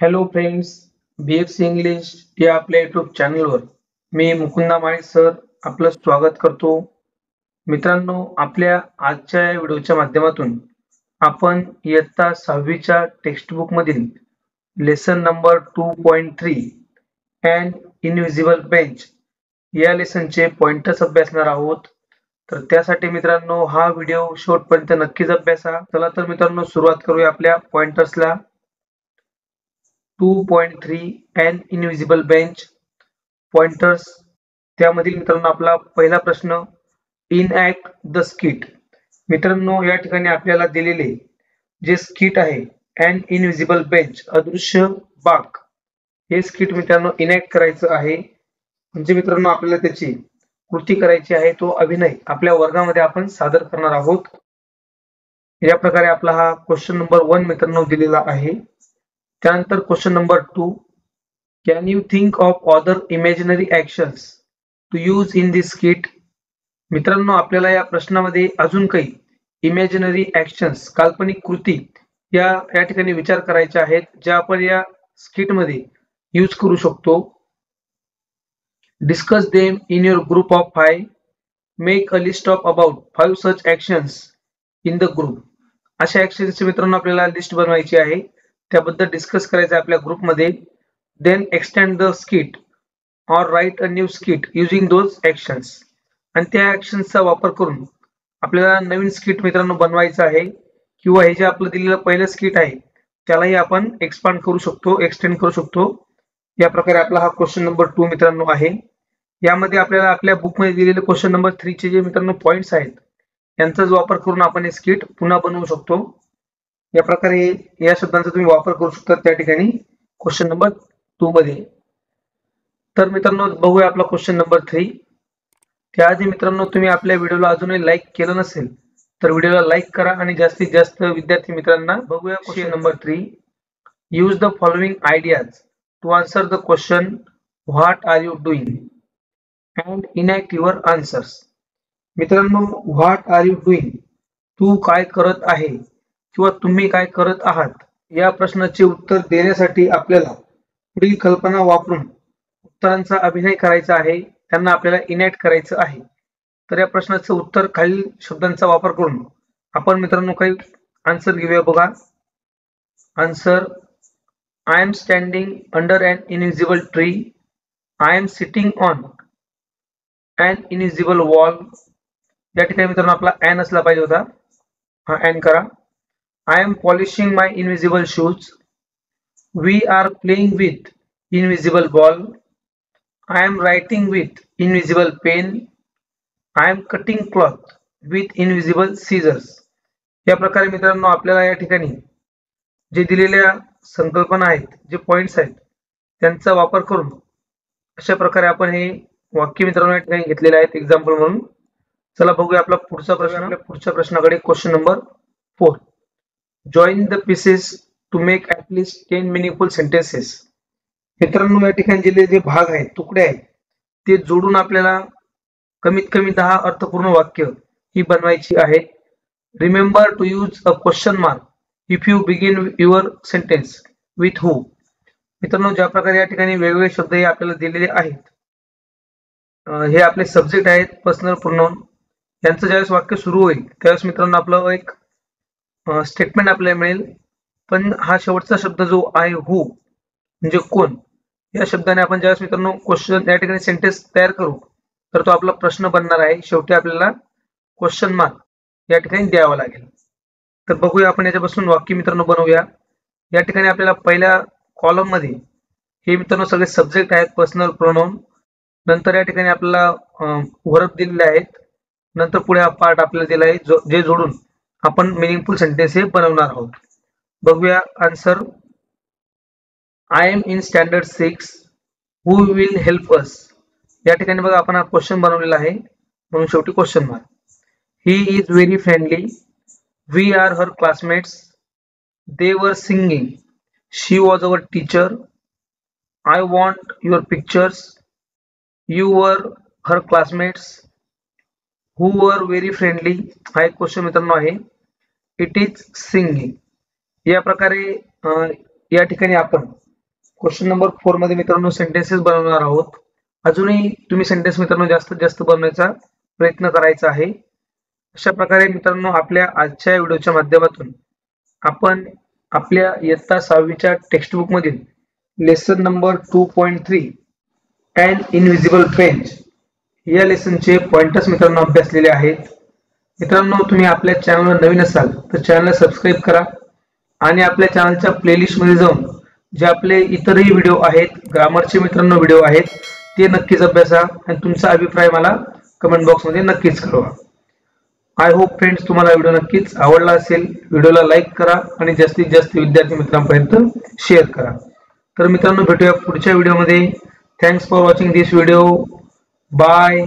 Hello friends, BFC English या आपल्या YouTube चॅनलवर मी मुकुंदा माळी सर आपलं स्वागत करतो. मित्रांनो, आपल्या आजच्या या व्हिडिओच्या माध्यमातून आपण इयत्ता 6वीच्या टेक्स्टबुक मधील lesson number 2.3 and invisible bench या लेसनचे पॉइंटर्स अभ्यासणार आहोत. तर त्यासाठी मित्रांनो हा व्हिडिओ शेवटपर्यंत नक्कीच अभ्यासा. चला तर मित्रांनो सुरुवात करूया आपल्या पॉइंटर्सला. 2.3 अँड इनविजिबल बेंच पॉइंटर्स. त्यामधील मित्रांनो आपला पहिला प्रश्न, इनॅक्ट द स्किट. मित्रांनो या ठिकाणी आपल्याला दिलेले जे स्किट आहे अँड इनविजिबल बेंच अदृश्य बाक, हे स्किट मित्रांनो इनॅक्ट करायचं आहे. म्हणजे मित्रांनो आपल्याला त्याची कृती करायची आहे, तो अभिनय आपल्या वर्गामध्ये आपण सादर करणार आहोत. या प्रकारे आपला हा क्वेश्चन नंबर 1 मित्रांनो दिलेला आहे. त्यानंतर question number 2, can you think of other imaginary actions to use in this skit. मित्रांनो आपल्याला या प्रश्नामध्ये अजून काही इमॅजिनरी ऍक्शन्स, काल्पनिक कृती या ठिकाणी विचार करायच्या आहेत, ज्या आपण या स्किट मध्ये यूज करू शकतो. Discuss them in your group of 5. Make a list of about 5 such actions in the group. अशा ऍक्शन्सची मित्रांनो आपल्याला लिस्ट बनवायची आहे, त्याबद्दल डिस्कस करायचं आपल्या ग्रुपमध्ये. देन एक्सटेंड द स्किट और right a new skit using those actions. आणि त्या ऍक्शन्सचा वापर करून आपल्याला नवीन स्किट मित्रांनो बनवायचं आहे, किंवा हे जे आपलं दिलेलं पहिलं स्किट आहे त्यालाही आपण एक्सपांड करू शकतो, एक्सटेंड करू शकतो. या प्रकारे आपला हा क्वेश्चन नंबर 2 मित्रांनो आहे. यामध्ये आपल्याला आपल्या बुकमध्ये दिलेले क्वेश्चन नंबर 3 चे जे मित्रांनो पॉइंट्स आहेत यांचाच वापर करून आपण हे स्किट पुन्हा बनवू शकतो. या प्रकारे या शब्दांचा तुम्ही वापर करू शकता त्या ठिकाणी क्वेश्चन नंबर 2 मध्ये. तर मित्रांनो बघूया आपला क्वेश्चन नंबर 3. त्याआधी मित्रांनो तुम्ही आपल्या व्हिडिओला अजूनही लाईक केलं नसेल तर व्हिडिओला लाईक करा आणि जास्तीत जास्त विद्यार्थी मित्रांना. बघूया question number 3. Use the following ideas to answer the question what are you doing and enact your answers. मित्रांनो व्हॉट आर यू डुईंग, तू काय करत आहे किंवा तुम्ही काय करत आहात, या प्रश्नाचे उत्तर देण्यासाठी आपल्याला पुढील कल्पना वापरून उत्तरांचा अभिनय करायचा आहे, त्यांना आपल्याला इनॅक्ट करायचं आहे. तर या प्रश्नाचं उत्तर खालील शब्दांचा वापर करून आपण मित्रांनो काही आन्सर घेऊया. बघा answer, I am standing under an invisible tree. I am sitting on an invisible wall. या ठिकाणी मित्रांनो आपला ॲन असला पाहिजे होता, हा ॲन करा. I am polishing my invisible shoes. We are playing with invisible ball. I am writing with invisible pen. I am cutting cloth with invisible scissors. या प्रकारे मित्रांनो आपल्याला या ठिकाणी जे दिलेल्या संकल्पना आहेत, जे पॉइंट्स आहेत, त्यांचा वापर करून अशा प्रकारे आपण हे वाक्य मित्रांनो या ठिकाणी घेतलेले आहेत एक्झाम्पल म्हणून. चला बघूया आपला पुढचा प्रश्न. आपल्या पुढच्या प्रश्नाकडे question number 4. Join the pieces to make at least 10 meaningful sentences. मित्रांनो या ठिकाणी दिलेले जे भाग आहेत, तुकडे आहेत, ते जोडून आपल्याला कमीत कमी 10 अर्थपूर्ण वाक्य ही बनवायची आहेत. Remember to use a question mark if you begin your sentence with who. मित्रांनो ज्या प्रकारे या ठिकाणी वेगवेगळे शब्द हे आपल्याला दिलेले आहेत, हे आपले सब्जेक्ट आहेत, पर्सनल प्रोनाउन. यांचं ज्यावेळेस वाक्य सुरू होईल त्यावेळेस मित्रांनो आपलं एक स्टेटमेंट आपल्याला मिळेल, पण हा शेवटचा शब्द जो आहे हू म्हणजे कोण, या शब्दाने आपण ज्यावेळेस मित्रांनो क्वेश्चन या ठिकाणी सेंटेन्स तयार करू तर तो आपला प्रश्न बनणार आहे. शेवटी आपल्याला क्वेश्चन मार्क या ठिकाणी द्यावा लागेल. तर बघूया आपण याच्यापासून वाक्य मित्रांनो बनवूया. या ठिकाणी आपल्याला पहिल्या कॉलम मध्ये हे मित्रांनो सगळे सब्जेक्ट आहेत, पर्सनल प्रोनाउन. नंतर या ठिकाणी आपल्याला वर्ब दिलेले आहेत. नंतर पुढे हा पार्ट आपल्याला दिला आहे, जे जोडून आपण मिनिंगफुल सेंटेन्स हे बनवणार आहोत. बघूया answer. I am in standard 6. Who will help us? या ठिकाणी बघा आपण हा क्वेश्चन बनवलेला आहे, म्हणून शेवटी question mark. He is very friendly. We are her classmates. They were singing. She was our teacher. I want your pictures. You were her classmates. Who were very friendly. हा एक क्वेश्चन मित्रांनो आहे. It is singing. या प्रकारे या ठिकाणी आपण question number 4 मध्ये मित्रांनो सेंटेन्सेस बनवणार आहोत. अजूनही तुम्ही सेंटेन्स मित्रांनो जास्तीत जास्त बनवण्याचा प्रयत्न करायचा आहे. अशा प्रकारे मित्रांनो आपल्या आजच्या व्हिडिओच्या माध्यमातून आपण आपल्या इयत्ता 6वीच्या टेक्स्ट बुक मधील lesson number 2.3 and invisible French या लेसनचे पॉइंटर्स मित्रांनो अभ्यासलेले आहेत. मित्रांनो तुम्ही आपल्या चॅनलवर नवीन असाल तर चॅनलला सबस्क्राईब करा आणि आपल्या चॅनलच्या प्लेलिस्ट मध्ये जाऊन जे आपले इतरही व्हिडिओ आहेत, ग्रामरचे मित्रांनो व्हिडिओ आहेत, ते नक्कीच अभ्यासा आणि तुमचा अभिप्राय मला कमेंट बॉक्स मध्ये नक्कीच कळवा. आय होप फ्रेंड्स तुम्हाला व्हिडिओ नक्कीच आवडला असेल. व्हिडिओला लाईक करा आणि जास्तीत जास्त विद्यार्थी मित्रांपर्यंत शेअर करा. तर मित्रांनो भेटूया पुढच्या व्हिडिओमध्ये. Thanks for watching this video. Bye.